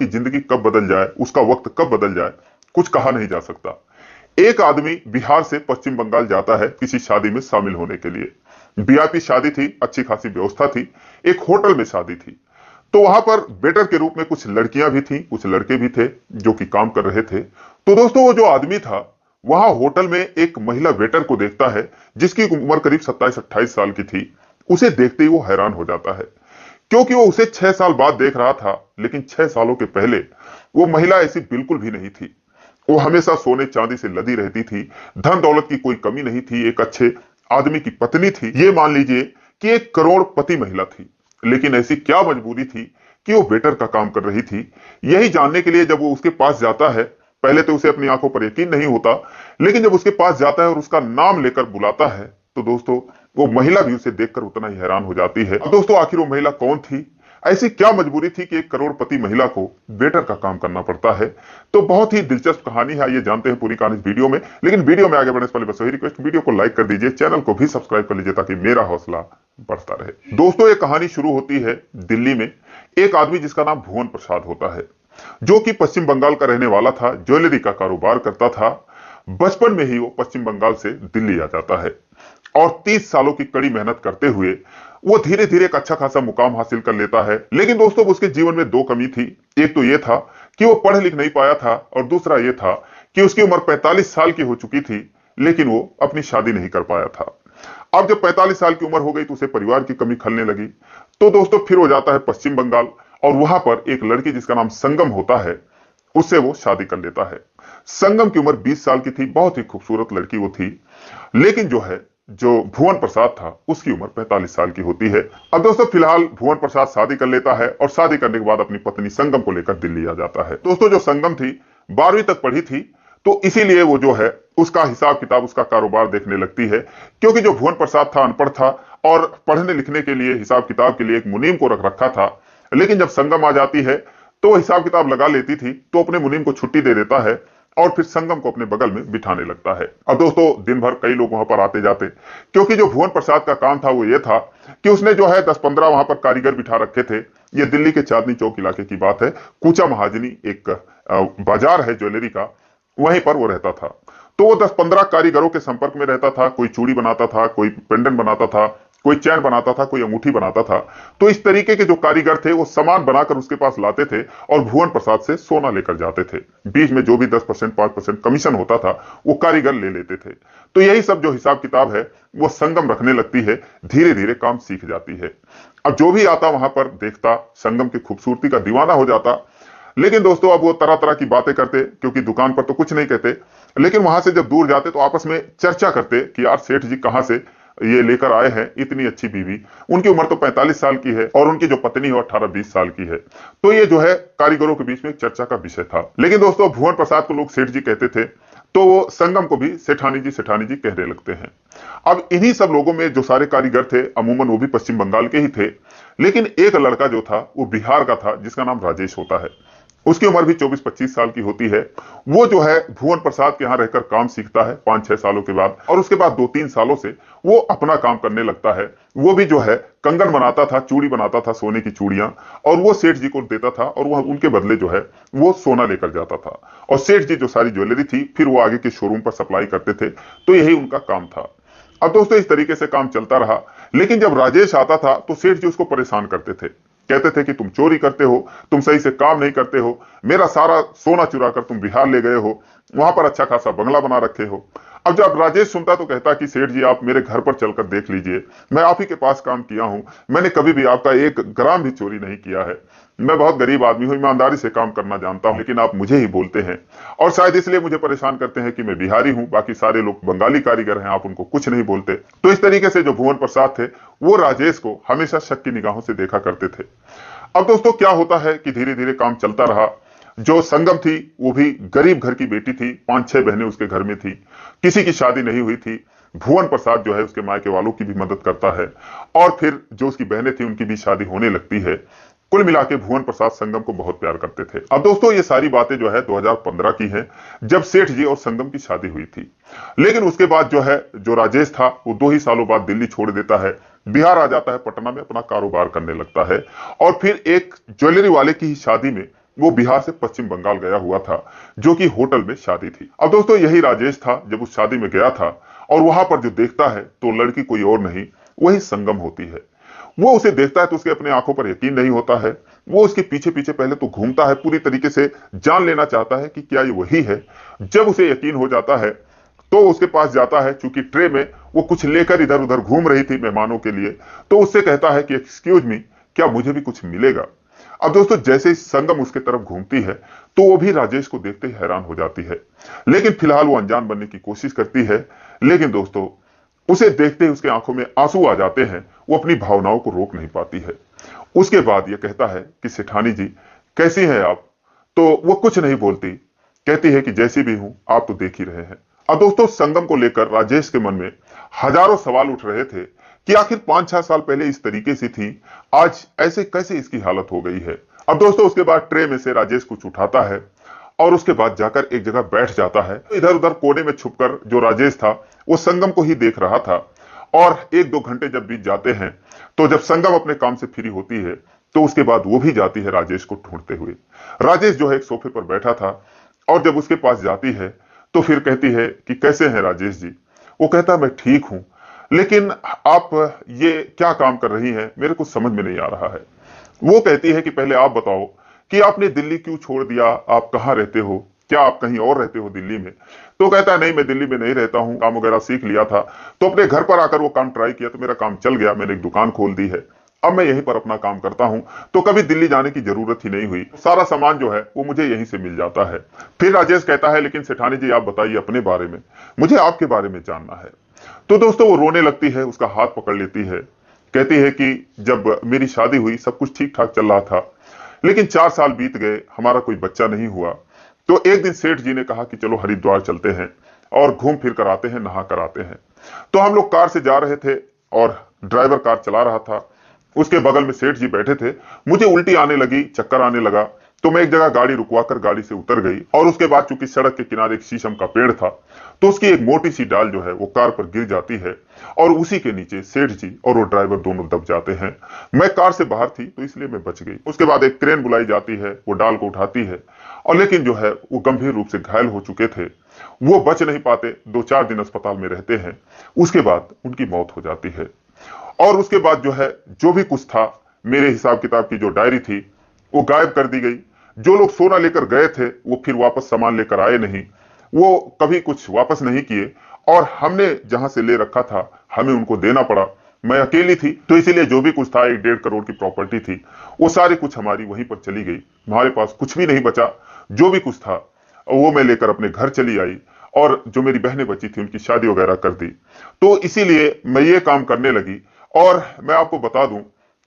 कि जिंदगी कब बदल जाए, उसका वक्त कब बदल जाए, कुछ कहा नहीं जा सकता। एक आदमी बिहार से पश्चिम बंगाल जाता है किसी शादी में शामिल होने के लिए। वीआईपी शादी थी, अच्छी खासी व्यवस्था थी, एक होटल में शादी थी। तो वहां पर वेटर के रूप में कुछ लड़कियां भी थीं, कुछ लड़के भी थे जो कि काम कर रहे थे। तो दोस्तों, वो जो आदमी था वहां होटल में एक महिला वेटर को देखता है जिसकी उम्र करीब 27-28 साल की थी। उसे देखते ही वो हैरान हो जाता है, क्योंकि वो उसे 6 साल बाद देख रहा था, लेकिन 6 सालों के पहले वो महिला ऐसी बिल्कुल भी नहीं थी। वो हमेशा सोने चांदी से लदी रहती थी, धन दौलत की कोई कमी नहीं थी, एक अच्छे आदमी की पत्नी थी, ये मान लीजिए कि एक करोड़पति महिला थी। लेकिन ऐसी क्या मजबूरी थी कि वो वेटर का काम कर रही थी? यही जानने के लिए जब वो उसके पास जाता है, पहले तो उसे अपनी आंखों पर यकीन नहीं होता, लेकिन जब उसके पास जाता है और उसका नाम लेकर बुलाता है, तो दोस्तों वो महिला भी उसे देखकर उतना ही हैरान हो जाती है। अब दोस्तों, आखिर वो महिला कौन थी? ऐसी क्या मजबूरी थी कि एक करोड़पति महिला को वेटर का काम करना पड़ता है? तो बहुत ही दिलचस्प कहानी है, ये जानते हैं पूरी कहानी इस वीडियो में। लेकिन वीडियो में आगे बढ़ने से पहले बस वही रिक्वेस्ट, वीडियो को लाइक कर दीजिए, चैनल को भी सब्सक्राइब कर लीजिए ताकि मेरा हौसला बढ़ता रहे। दोस्तों, ये कहानी शुरू होती है दिल्ली में। एक आदमी जिसका नाम भुवन प्रसाद होता है, जो कि पश्चिम बंगाल का रहने वाला था, ज्वेलरी का कारोबार करता था। बचपन में ही वो पश्चिम बंगाल से दिल्ली आ जाता है और 30 सालों की कड़ी मेहनत करते हुए वो धीरे धीरे एक अच्छा खासा मुकाम हासिल कर लेता है। लेकिन दोस्तों, उसके जीवन में दो कमी थी। एक तो ये था कि वो पढ़ लिख नहीं पाया था, और दूसरा ये था कि उसकी उम्र 45 साल की हो चुकी थी, लेकिन वो अपनी शादी नहीं कर पाया था। अब जब 45 साल की उम्र हो गई तो उसे परिवार की कमी खलने लगी। तो दोस्तों, फिर वो जाता है पश्चिम बंगाल और वहां पर एक लड़की जिसका नाम संगम होता है, उससे वो शादी कर लेता है। संगम की उम्र 20 साल की थी, बहुत ही खूबसूरत लड़की वो थी। लेकिन जो भुवन प्रसाद था, उसकी उम्र 45 साल की होती है। अब दोस्तों, फिलहाल भुवन प्रसाद शादी कर लेता है और शादी करने के बाद अपनी पत्नी संगम को लेकर दिल्ली आ जाता है। दोस्तों, जो संगम थी 12वीं तक पढ़ी थी, तो इसीलिए वो उसका हिसाब किताब, उसका कारोबार देखने लगती है। क्योंकि जो भुवन प्रसाद था अनपढ़ था और पढ़ने लिखने के लिए, हिसाब किताब के लिए एक मुनीम को रख रखा था। लेकिन जब संगम आ जाती है तो हिसाब किताब लगा लेती थी, तो अपने मुनीम को छुट्टी दे देता है और फिर संगम को अपने बगल में बिठाने लगता है। अब दोस्तों, दिन भर कई लोग वहां पर आते जाते, क्योंकि जो भुवन प्रसाद का काम था वो ये था कि उसने 10-15 वहां पर कारीगर बिठा रखे थे। ये दिल्ली के चांदनी चौक इलाके की बात है। कूचा महाजनी एक बाजार है ज्वेलरी का, वहीं पर वो रहता था। तो वो 10-15 कारीगरों के संपर्क में रहता था। कोई चूड़ी बनाता था, कोई पेंडेंट बनाता था, कोई चैन बनाता था, कोई अंगूठी बनाता था। तो इस तरीके के जो कारीगर थे वो सामान बनाकर उसके पास लाते थे और भुवन प्रसाद से सोना लेकर जाते थे। बीच में जो भी 10%, 5% कमीशन होता था, वो कारीगर ले लेते थे। तो यही सब जो हिसाब किताब है वो संगम रखने लगती है, धीरे धीरे काम सीख जाती है। अब जो भी आता वहां पर देखता, संगम की खूबसूरती का दीवाना हो जाता। लेकिन दोस्तों, अब वो तरह तरह की बातें करते, क्योंकि दुकान पर तो कुछ नहीं कहते, लेकिन वहां से जब दूर जाते तो आपस में चर्चा करते कि यार सेठ जी कहां से ये लेकर आए हैं इतनी अच्छी बीवी। उनकी उम्र तो 45 साल की है और उनकी जो पत्नी है 18-20 साल की है। तो ये कारीगरों के बीच में एक चर्चा का विषय था। लेकिन दोस्तों, भुवन प्रसाद को लोग सेठ जी कहते थे, तो वो संगम को भी सेठानी जी कहने लगते हैं। अब इन्हीं सब लोगों में जो सारे कारीगर थे, अमूमन वो भी पश्चिम बंगाल के ही थे। लेकिन एक लड़का जो था वो बिहार का था, जिसका नाम राजेश होता है। उसकी उम्र भी 24-25 साल की होती है। वो भुवन प्रसाद के यहाँ रहकर काम सीखता है 5-6 सालों के बाद, और उसके बाद 2-3 सालों से वो अपना काम करने लगता है। वो भी कंगन बनाता था, चूड़ी बनाता था, सोने की चूड़ियां, और वो सेठ जी को देता था और वह उनके बदले वो सोना लेकर जाता था। और सेठ जी जो सारी ज्वेलरी थी फिर वो आगे के शोरूम पर सप्लाई करते थे। तो यही उनका काम था। अब दोस्तों, इस तरीके से काम चलता रहा। लेकिन जब राजेश आता था तो सेठ जी उसको परेशान करते थे, कहते थे कि तुम चोरी करते हो, तुम सही से काम नहीं करते हो, मेरा सारा सोना चुरा कर तुम बिहार ले गए हो, वहां पर अच्छा खासा बंगला बना रखे हो। अब जब राजेश सुनता तो कहता कि सेठ जी, आप मेरे घर पर चलकर देख लीजिए, मैं आप ही के पास काम किया हूं, मैंने कभी भी आपका 1 ग्राम भी चोरी नहीं किया है, मैं बहुत गरीब आदमी हूं, ईमानदारी से काम करना जानता हूं, लेकिन आप मुझे ही बोलते हैं और शायद इसलिए मुझे परेशान करते हैं कि मैं बिहारी हूं, बाकी सारे लोग बंगाली कारीगर हैं, आप उनको कुछ नहीं बोलते। तो इस तरीके से जो भुवन प्रसाद थे वो राजेश को हमेशा शक की निगाहों से देखा करते थे। अब दोस्तों, क्या होता है कि धीरे धीरे काम चलता रहा। जो संगम थी वो भी गरीब घर की बेटी थी, 5-6 बहनें उसके घर में थी, किसी की शादी नहीं हुई थी। भुवन प्रसाद उसके मायके वालों की भी मदद करता है और फिर जो उसकी बहनें थी उनकी भी शादी होने लगती है। कुल मिला के भुवन प्रसाद संगम को बहुत प्यार करते थे। अब दोस्तों, ये सारी बातें 2015 की हैं, जब सेठ जी और संगम की शादी हुई थी। लेकिन उसके बाद जो राजेश था वो 2 ही सालों बाद दिल्ली छोड़ देता है, बिहार आ जाता है, पटना में अपना कारोबार करने लगता है। और फिर एक ज्वेलरी वाले की ही शादी में वो बिहार से पश्चिम बंगाल गया हुआ था, जो कि होटल में शादी थी। अब दोस्तों यही राजेश था जब उस शादी में गया था, और वहां पर जो देखता है तो लड़की कोई और नहीं, वही संगम होती है। वो उसे देखता है तो उसके अपने आंखों पर यकीन नहीं होता है। वो उसके पीछे पीछे पहले तो घूमता है, पूरी तरीके से जान लेना चाहता है कि क्या ये वही है। जब उसे यकीन हो जाता है तो उसके पास जाता है, चूंकि ट्रे में वो कुछ लेकर इधर उधर घूम रही थी मेहमानों के लिए, तो उससे कहता है कि एक्सक्यूज मी, क्या मुझे भी कुछ मिलेगा। अब दोस्तों जैसे ही संगम उसके तरफ घूमती है तो वो भी राजेश को देखते ही हैरान हो जाती है, लेकिन फिलहाल वो अनजान बनने की कोशिश करती है। लेकिन दोस्तों उसे देखते ही उसके आंखों में आंसू आ जाते हैं, वो अपनी भावनाओं को रोक नहीं पाती है। उसके बाद ये कहता है कि सेठानी जी कैसी हैं आप, तो वो कुछ नहीं बोलती, कहती है कि जैसी भी हूं आप तो देख ही रहे हैं। अब दोस्तों संगम को लेकर राजेश के मन में हजारों सवाल उठ रहे थे कि आखिर 5-6 साल पहले इस तरीके से थी, आज ऐसे कैसे इसकी हालत हो गई है। अब दोस्तों उसके बाद ट्रे में से राजेश कुछ उठाता है और उसके बाद जाकर एक जगह बैठ जाता है। इधर उधर कोने में छुपकर जो राजेश था वो संगम को ही देख रहा था। और 1-2 घंटे जब बीत जाते हैं तो जब संगम अपने काम से फ्री होती है तो उसके बाद वो भी जाती है राजेश को ढूंढते हुए। राजेश जो है एक सोफे पर बैठा था, और जब उसके पास जाती है तो फिर कहती है कि कैसे हैं राजेश जी। वो कहता है मैं ठीक हूं, लेकिन आप ये क्या काम कर रही हैं, मेरे कुछ समझ में नहीं आ रहा है। वो कहती है कि पहले आप बताओ कि आपने दिल्ली क्यों छोड़ दिया, आप कहाँ रहते हो, क्या आप कहीं और रहते हो दिल्ली में। तो कहता है नहीं मैं दिल्ली में नहीं रहता हूँ, काम वगैरह सीख लिया था, तो अपने घर पर आकर वो काम ट्राई किया तो मेरा काम चल गया, मैंने एक दुकान खोल दी है, अब मैं यहीं पर अपना काम करता हूं, तो कभी दिल्ली जाने की जरूरत ही नहीं हुई, सारा सामान जो है वो मुझे यहीं से मिल जाता है। फिर राजेश कहता है लेकिन सेठानी जी आप बताइए अपने बारे में, मुझे आपके बारे में जानना है। तो दोस्तों वो रोने लगती है, उसका हाथ पकड़ लेती है, कहती है कि जब मेरी शादी हुई सब कुछ ठीक ठाक चल रहा था, लेकिन 4 साल बीत गए, हमारा कोई बच्चा नहीं हुआ। तो एक दिन सेठ जी ने कहा कि चलो हरिद्वार चलते हैं और घूम फिर कर आते हैं, नहा कर आते हैं। तो हम लोग कार से जा रहे थे और ड्राइवर कार चला रहा था, उसके बगल में सेठ जी बैठे थे। मुझे उल्टी आने लगी, चक्कर आने लगा, तो मैं एक जगह गाड़ी रुकवाकर गाड़ी से उतर गई, और उसके बाद चूंकि सड़क के किनारे एक शीशम का पेड़ था तो उसकी एक मोटी सी डाल जो है वो कार पर गिर जाती है, और उसी के नीचे सेठ जी और वो ड्राइवर दोनों दब जाते हैं। मैं कार से बाहर थी तो इसलिए मैं बच गई। उसके बाद एक क्रेन बुलाई जाती है, वो डाल को उठाती है, और लेकिन जो है वो गंभीर रूप से घायल हो चुके थे, वो बच नहीं पाते, 2-4 दिन अस्पताल में रहते हैं। उसके बाद उनकी मौत हो जाती है। और उसके बाद जो है जो भी कुछ था, मेरे हिसाब किताब की जो डायरी थी वो गायब कर दी गई। जो लोग सोना लेकर गए थे वो फिर वापस सामान लेकर आए नहीं, वो कभी कुछ वापस नहीं किए, और हमने जहां से ले रखा था हमें उनको देना पड़ा। मैं अकेली थी तो इसीलिए जो भी कुछ था 1-1.5 करोड़ की प्रॉपर्टी थी, वो सारी कुछ हमारी वहीं पर चली गई, हमारे पास कुछ भी नहीं बचा। जो भी कुछ था वो मैं लेकर अपने घर चली आई, और जो मेरी बहनें बची थी उनकी शादी वगैरह कर दी। तो इसीलिए मैं ये काम करने लगी। और मैं आपको बता दूं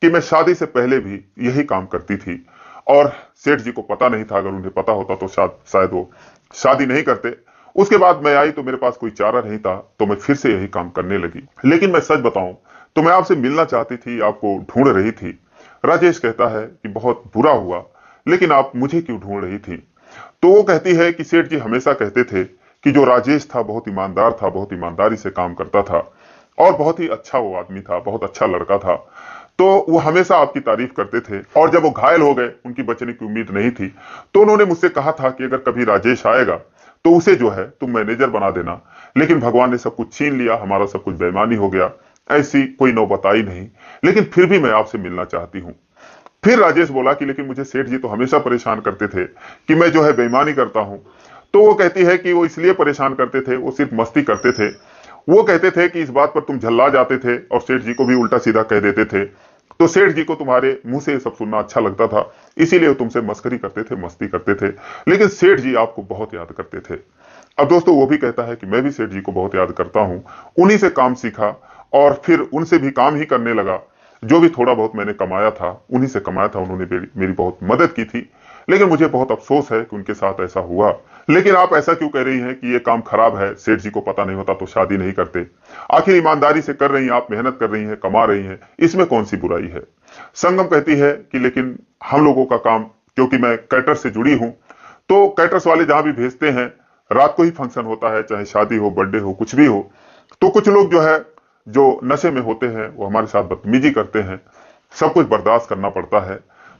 कि मैं शादी से पहले भी यही काम करती थी, और सेठ जी को पता नहीं था, अगर उन्हें पता होता तो शायद वो शादी नहीं करते। उसके बाद मैं आई तो मेरे पास कोई चारा नहीं था, तो मैं फिर से यही काम करने लगी। लेकिन मैं सच बताऊं तो मैं आपसे मिलना चाहती थी, आपको ढूंढ रही थी। राजेश कहता है कि बहुत बुरा हुआ, लेकिन आप मुझे क्यों ढूंढ रही थी। तो वो कहती है कि सेठ जी हमेशा कहते थे कि जो राजेश था बहुत ईमानदार था, बहुत ईमानदारी से काम करता था, और बहुत ही अच्छा वो आदमी था, बहुत अच्छा लड़का था, तो वो हमेशा आपकी तारीफ करते थे। और जब वो घायल हो गए, उनकी बचने की उम्मीद नहीं थी, तो उन्होंने मुझसे कहा था कि अगर कभी राजेश आएगा तो उसे जो है तुम मैनेजर बना देना। लेकिन भगवान ने सब कुछ छीन लिया, हमारा सब कुछ बेईमानी हो गया, ऐसी कोई नौबत आई नहीं, लेकिन फिर भी मैं आपसे मिलना चाहती हूँ। फिर राजेश बोला कि लेकिन मुझे सेठ जी तो हमेशा परेशान करते थे कि मैं जो है बेईमानी करता हूं। तो वो कहती है कि वो इसलिए परेशान करते थे, वो सिर्फ मस्ती करते थे। वो कहते थे कि इस बात पर तुम झल्ला जाते थे और सेठ जी को भी उल्टा सीधा कह देते थे, तो सेठ जी को तुम्हारे मुंह से ये सब सुनना अच्छा लगता था, इसीलिए वो तुमसे मस्करी करते थे, मस्ती करते थे। लेकिन सेठ जी आपको बहुत याद करते थे। अब दोस्तों वो भी कहता है कि मैं भी सेठ जी को बहुत याद करता हूं, उन्हीं से काम सीखा और फिर उनसे भी काम ही करने लगा। जो भी थोड़ा बहुत मैंने कमाया था उन्हीं से कमाया था, उन्होंने मेरी बहुत मदद की थी। लेकिन मुझे बहुत अफसोस है कि उनके साथ ऐसा हुआ। लेकिन आप ऐसा क्यों कह रही हैं कि ये काम खराब है, सेठ जी को पता नहीं होता तो शादी नहीं करते। आखिर ईमानदारी से कर रही हैं आप, मेहनत कर रही हैं, कमा रही हैं, इसमें कौन सी बुराई है। संगम कहती है कि लेकिन हम लोगों का काम, क्योंकि मैं कैटर से जुड़ी हूं, तो कैटर्स वाले जहां भी भेजते हैं रात को ही फंक्शन होता है, चाहे शादी हो, बर्थडे हो, कुछ भी हो। तो कुछ लोग जो है जो नशे में होते हैं वो हमारे साथ बदतमीजी करते हैं, सब कुछ बर्दाश्त करना पड़ता है।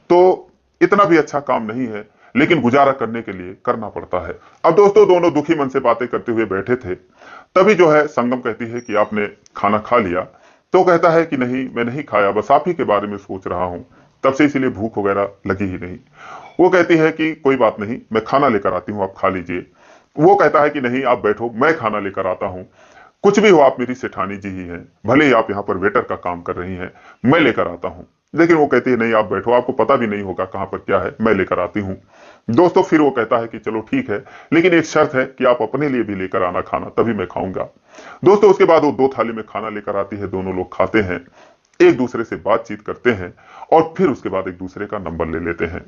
तो इतना भी अच्छा काम नहीं है। लेकिन गुजारा करने के लिए करना पड़ता है। अब दोस्तों दोनों दुखी मन से बातें करते हुए बैठे थे, तभी जो है संगम कहती है कि आपने खाना खा लिया? तो कहता है कि नहीं, मैं नहीं खाया, बस आप ही के बारे में सोच रहा हूं, तब से इसीलिए भूख वगैरह लगी ही नहीं। वो कहती है कि कोई बात नहीं, मैं खाना लेकर आती हूँ, आप खा लीजिए। वो कहता है कि नहीं, आप बैठो, मैं खाना लेकर आता हूँ। कुछ भी हो, आप मेरी सेठानी जी ही हैं, भले ही आप यहाँ पर वेटर का काम कर रही हैं, मैं लेकर आता हूँ। लेकिन वो कहती है नहीं, आप बैठो, आपको पता भी नहीं होगा कहां पर क्या है, मैं लेकर आती हूँ। दोस्तों फिर वो कहता है कि चलो ठीक है, लेकिन एक शर्त है कि आप अपने लिए भी लेकर आना खाना, तभी मैं खाऊंगा। दोस्तों उसके बाद वो 2 थाली में खाना लेकर आती है, दोनों लोग खाते हैं, एक दूसरे से बातचीत करते हैं और फिर उसके बाद एक दूसरे का नंबर ले लेते हैं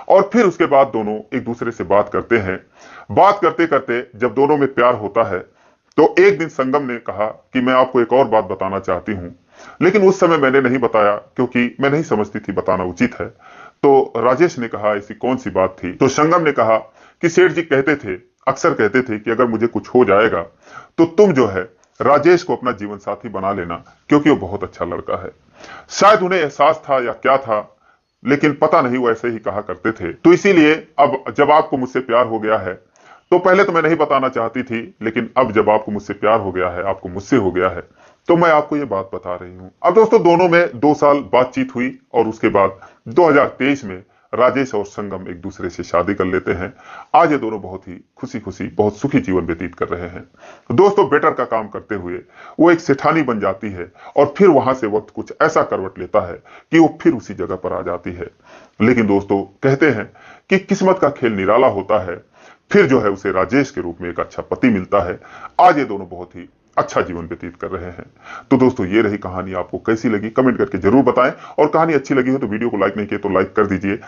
और फिर उसके बाद दोनों एक दूसरे से बात करते हैं। बात करते करते जब दोनों में प्यार होता है तो एक दिन संगम ने कहा कि मैं आपको एक और बात बताना चाहती हूं, लेकिन उस समय मैंने नहीं बताया क्योंकि मैं नहीं समझती थी बताना उचित है। तो राजेश ने कहा ऐसी कौन सी बात थी? तो संगम ने कहा कि सेठ जी कहते थे, अक्सर कहते थे कि अगर मुझे कुछ हो जाएगा तो तुम जो है राजेश को अपना जीवन साथी बना लेना, क्योंकि वो बहुत अच्छा लड़का है। शायद उन्हें एहसास था या क्या था, लेकिन पता नहीं, वो ऐसे ही कहा करते थे। तो इसीलिए अब जब आपको मुझसे प्यार हो गया है, तो पहले तो मैं नहीं बताना चाहती थी, लेकिन अब जब आपको मुझसे प्यार हो गया है, आपको मुझसे हो गया है, तो मैं आपको ये बात बता रही हूं। अब दोस्तों दोनों में 2 साल बातचीत हुई और उसके बाद 2023 में राजेश और संगम एक दूसरे से शादी कर लेते हैं। आज ये दोनों बहुत ही खुशी खुशी, बहुत सुखी जीवन व्यतीत कर रहे हैं। दोस्तों बेटर का काम करते हुए वो एक सेठानी बन जाती है और फिर वहां से वक्त कुछ ऐसा करवट लेता है कि वो फिर उसी जगह पर आ जाती है। लेकिन दोस्तों कहते हैं कि किस्मत का खेल निराला होता है, फिर जो है उसे राजेश के रूप में एक अच्छा पति मिलता है। आज ये दोनों बहुत ही अच्छा जीवन व्यतीत कर रहे हैं। तो दोस्तों ये रही कहानी, आपको कैसी लगी कमेंट करके जरूर बताएं और कहानी अच्छी लगी हो तो वीडियो को लाइक नहीं किया तो लाइक कर दीजिए।